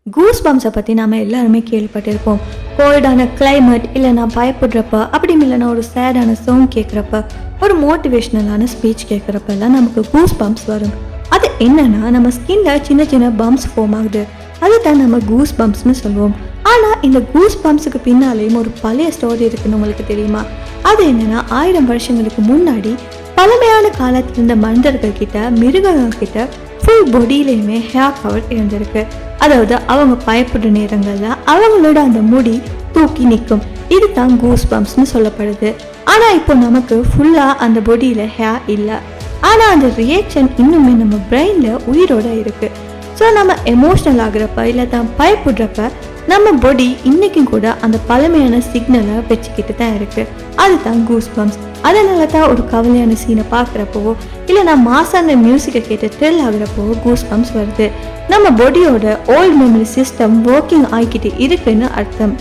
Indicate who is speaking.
Speaker 1: Goose பம்ப்ஸை பற்றி நாம் எல்லாருமே கேள்விப்பட்டிருப்போம். கோல்டான கிளைமேட் இல்லைனா பயப்படுறப்ப, அப்படி இல்லைனா ஒரு சேடான சாங் கேட்குறப்ப, ஒரு மோட்டிவேஷ்னலான ஸ்பீச் கேட்குறப்ப எல்லாம் நமக்கு கூஸ் பம்ப்ஸ் வரும். அது என்னன்னா, நம்ம ஸ்கின்ல சின்ன சின்ன பம்ப்ஸ் ஃபார்ம் ஆகுது. அதுதான் நம்ம கூஸ் பம்ப்ஸ்னு சொல்லுவோம். ஆனால் இந்த கூஸ் பம்ப்ஸுக்கு பின்னாலேயும் ஒரு பழைய ஸ்டோரி இருக்குன்னு உங்களுக்கு தெரியுமா? அது என்னன்னா, 1000 வருஷங்களுக்கு முன்னாடி பழமையான காலத்தில் இருந்த மனிதர்கள் கிட்ட, மிருகங்கள் கிட்ட ஃபுல் பாடியிலையுமே ஹேர் கவர் இருந்திருக்கு. அதாவது அவங்க பயப்படுற நேரங்கள்ல அவங்களோட அந்த முடி தூக்கி நிற்கும். இதுதான் கூஸ் பம்ப்ஸ்னு சொல்லப்படுது. ஆனா இப்போ நமக்கு ஃபுல்லா அந்த பாடியில ஹேர் இல்லை. ஆனா அந்த ரியாக்ஷன் இன்னுமே நம்ம பிரெயின்ல உயிரோட இருக்கு. ஸோ நம்ம எமோஷ்னல் ஆகுறப்ப இல்லை தான் பயப்படுறப்ப நம்ம பாடி இன்னைக்கும் கூட அந்த பழமையான சிக்னலை வச்சுக்கிட்டு தான் இருக்கு. அதுதான் கூஸ் பம்ப்ஸ். அதனால தான் ஒரு கவலையான சீனை பார்க்குறப்போ இல்லை நான் மாசான மியூசிக்கை கேட்டு த்ரில் ஆகுறப்போ கூஸ் பம்ப்ஸ் வருது. நம்ம பாடியோட ஓல்ட் மெமரி சிஸ்டம் ஒர்க்கிங் ஆகிக்கிட்டு இருக்குன்னு அர்த்தம்.